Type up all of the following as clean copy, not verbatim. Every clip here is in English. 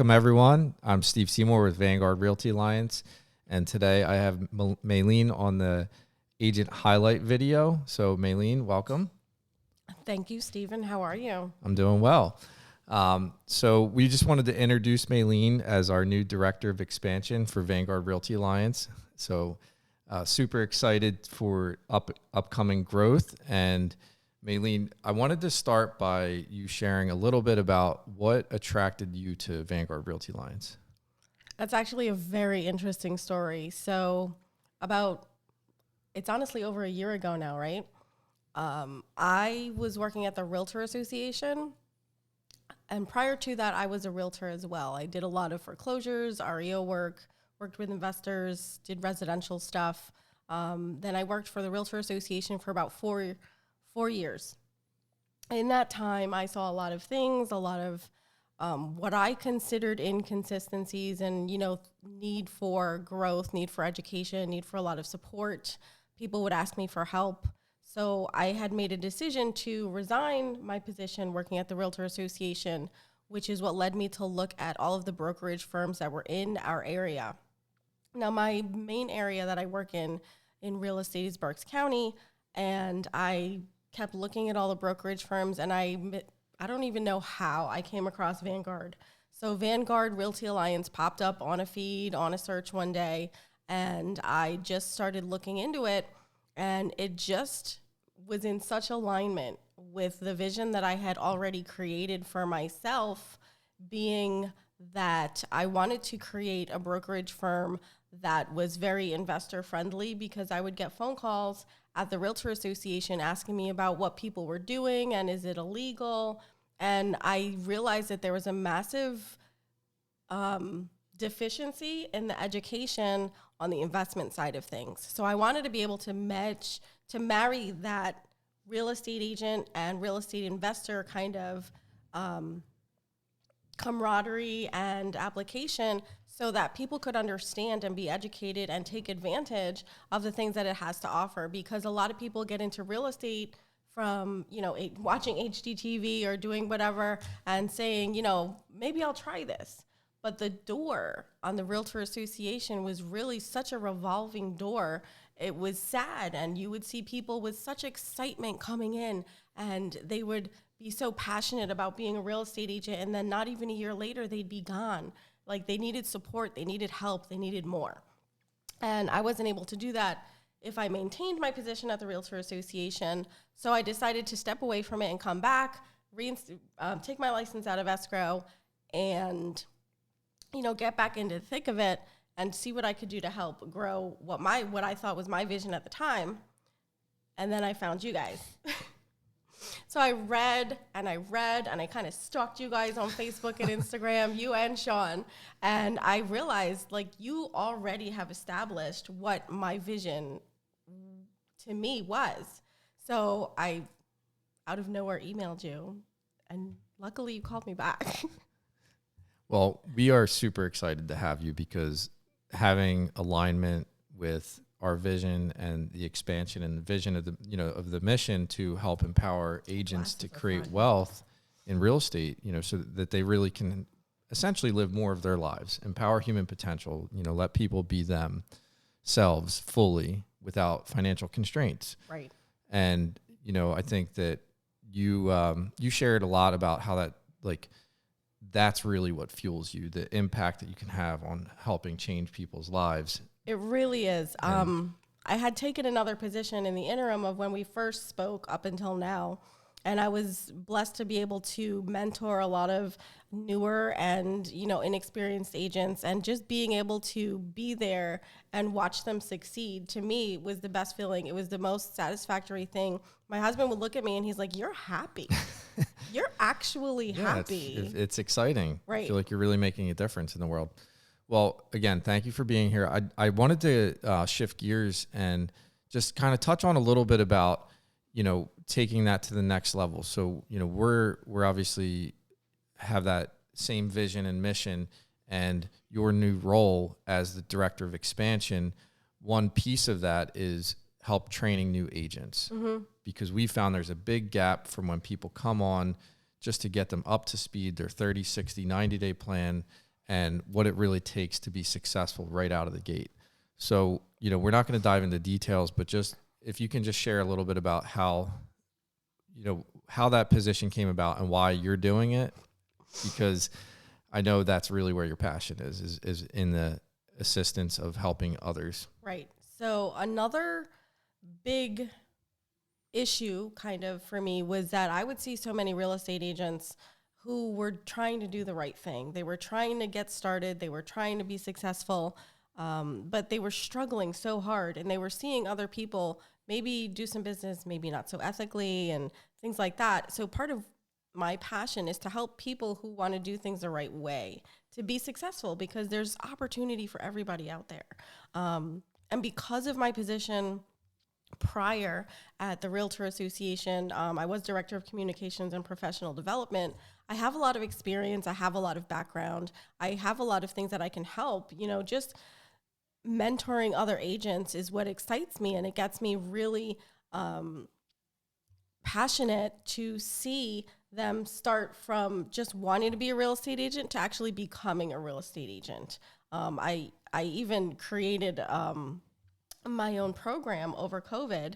Welcome, everyone. I'm Steve Seymour with Vanguard Realty Alliance, and today I have Mayleene on the agent highlight video. So, Mayleene, welcome. Thank you, Stephen. How are you? I'm doing well. So we just wanted to introduce Mayleene as our new Director of Expansion for Vanguard Realty Alliance. So super excited for upcoming growth. And Mayleene, I wanted to start by you sharing a little bit about what attracted you to Vanguard Realty Alliance. That's actually a very interesting story. So it's honestly over a year ago now, right? I was working at the Realtor Association. And prior to that, I was a realtor as well. I did a lot of foreclosures, REO work, worked with investors, did residential stuff. Then I worked for the Realtor Association for about four years. In that time, I saw a lot of things, a lot of what I considered inconsistencies and, need for growth, need for education, need for a lot of support. People would ask me for help. So I had made a decision to resign my position working at the Realtor Association, which is what led me to look at all of the brokerage firms that were in our area. Now, my main area that I work in real estate is Berks County, and I kept looking at all the brokerage firms, and I don't even know how I came across Vanguard. So Vanguard Realty Alliance popped up on a feed, on a search one day, and I just started looking into it, and it just was in such alignment with the vision that I had already created for myself, being that I wanted to create a brokerage firm that was very investor friendly, because I would get phone calls at the Realtor Association asking me about what people were doing and is it illegal. And I realized that there was a massive deficiency in the education on the investment side of things. So I wanted to be able to marry that real estate agent and real estate investor kind of camaraderie and application, so that people could understand and be educated and take advantage of the things that it has to offer. Because a lot of people get into real estate from, watching HGTV or doing whatever and saying, maybe I'll try this. But the door on the Realtor Association was really such a revolving door. It was sad, and you would see people with such excitement coming in, and they would be so passionate about being a real estate agent, and then not even a year later, they'd be gone. Like, they needed support, they needed help, they needed more. And I wasn't able to do that if I maintained my position at the Realtor Association. So I decided to step away from it and come back, take my license out of escrow, and get back into the thick of it and see what I could do to help grow what I thought was my vision at the time. And then I found you guys. So I read and I kind of stalked you guys on Facebook and Instagram, you and Sean. And I realized, you already have established what my vision to me was. So I, out of nowhere, emailed you. And luckily you called me back. Well, we are super excited to have you, because having alignment with our vision and the expansion and the vision of the mission to help empower agents to create wealth in real estate, so that they really can essentially live more of their lives, empower human potential, let people be themselves fully without financial constraints. Right. And, I think that you shared a lot about how that, that's really what fuels you, the impact that you can have on helping change people's lives. It really is. I had taken another position in the interim of when we first spoke up until now, and I was blessed to be able to mentor a lot of newer and, inexperienced agents, and just being able to be there and watch them succeed, to me, was the best feeling. It was the most satisfactory thing. My husband would look at me and he's like, "You're happy." You're actually happy. It's exciting. Right. I feel like you're really making a difference in the world. Well, again, thank you for being here. I wanted to shift gears and just kind of touch on a little bit about, taking that to the next level. So, we're obviously have that same vision and mission, and your new role as the Director of Expansion, one piece of that is help training new agents. Mm-hmm. Because we found there's a big gap from when people come on just to get them up to speed, their 30, 60, 90-day plan, and what it really takes to be successful right out of the gate. So, we're not going to dive into details, but just if you can just share a little bit about how that position came about and why you're doing it, because I know that's really where your passion is in the assistance of helping others. Right. So another big issue kind of for me was that I would see so many real estate agents who were trying to do the right thing. They were trying to get started. They were trying to be successful, but they were struggling so hard, and they were seeing other people maybe do some business, maybe not so ethically and things like that. So part of my passion is to help people who want to do things the right way to be successful, because there's opportunity for everybody out there. And because of my position prior at the Realtor Association, I was director of communications and professional development. I have a lot of experience. I have a lot of background. I have a lot of things that I can help. Just mentoring other agents is what excites me, and it gets me really passionate to see them start from just wanting to be a real estate agent to actually becoming a real estate agent. I even created my own program over COVID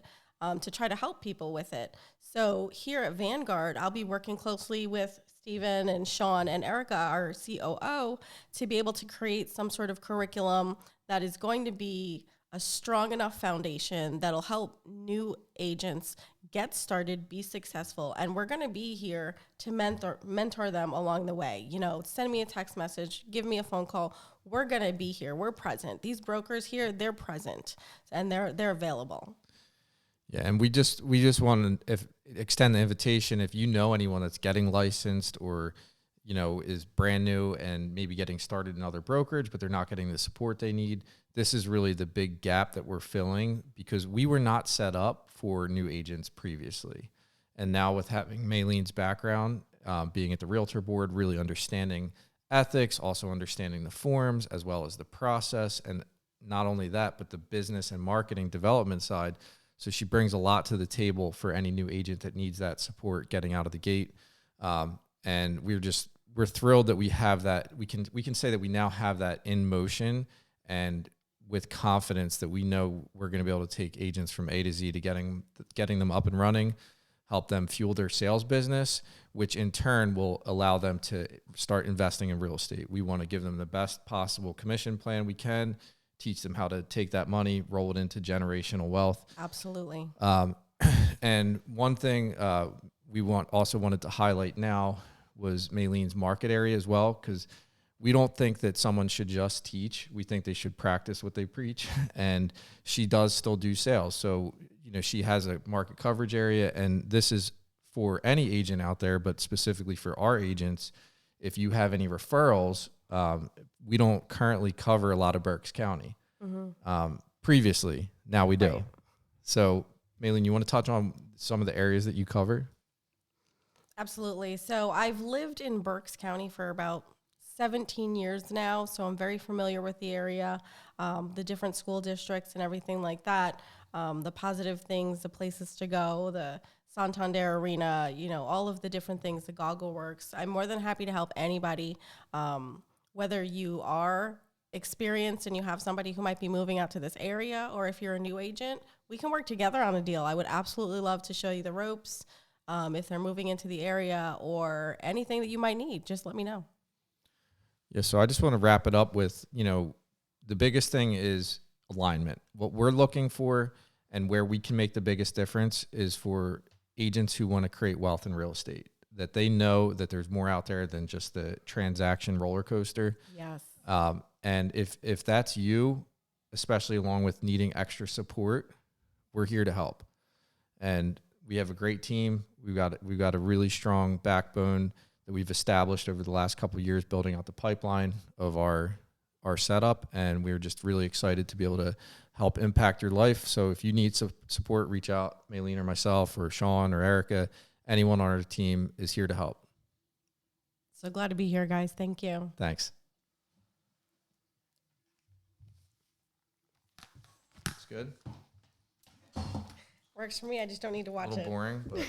to try to help people with it. So here at Vanguard, I'll be working closely with Stephen and Sean and Erica, our COO, to be able to create some sort of curriculum that is going to be a strong enough foundation that'll help new agents get started, be successful. And we're going to be here to mentor them along the way. Send me a text message, give me a phone call. We're going to be here. We're present. These brokers here, they're present and they're available. Yeah, and we just want to extend the invitation. If you know anyone that's getting licensed or is brand new and maybe getting started in other brokerage, but they're not getting the support they need, this is really the big gap that we're filling, because we were not set up for new agents previously. And now with having Mayleene's background, being at the Realtor Board, really understanding ethics, also understanding the forms as well as the process, and not only that, but the business and marketing development side. So she brings a lot to the table for any new agent that needs that support getting out of the gate. And we're thrilled that we have that. We can say that we now have that in motion, and with confidence that we know we're going to be able to take agents from A to Z to getting them up and running, help them fuel their sales business, which in turn will allow them to start investing in real estate. We want to give them the best possible commission plan we can, teach them how to take that money, roll it into generational wealth. Absolutely. And one thing we also wanted to highlight now was Mayleene's market area as well, because we don't think that someone should just teach. We think they should practice what they preach, and she does still do sales. So, she has a market coverage area, and this is for any agent out there, but specifically for our agents. If you have any referrals, we don't currently cover a lot of Berks County. Previously, now we do. Right. So, Mayleene, you want to touch on some of the areas that you cover? Absolutely. So I've lived in Berks County for about 17 years now, so I'm very familiar with the area, the different school districts and everything like that, the positive things, the places to go, the Santander Arena, all of the different things, the Goggle Works. I'm more than happy to help anybody, whether you are experienced and you have somebody who might be moving out to this area, or if you're a new agent, we can work together on a deal. I would absolutely love to show you the ropes. If they're moving into the area or anything that you might need, just let me know. Yeah, so I just want to wrap it up with, the biggest thing is alignment. What we're looking for and where we can make the biggest difference is for agents who want to create wealth in real estate, that they know that there's more out there than just the transaction roller coaster. Yes. And if that's you, especially along with needing extra support, we're here to help. And we have a great team. We've got a really strong backbone that we've established over the last couple of years, building out the pipeline of our setup. And we're just really excited to be able to help impact your life. So if you need support, reach out, Mayleene or myself or Sean or Erica. Anyone on our team is here to help. So glad to be here, guys. Thank you. Thanks. It's good. Works for me. I just don't need to watch it. A little boring, but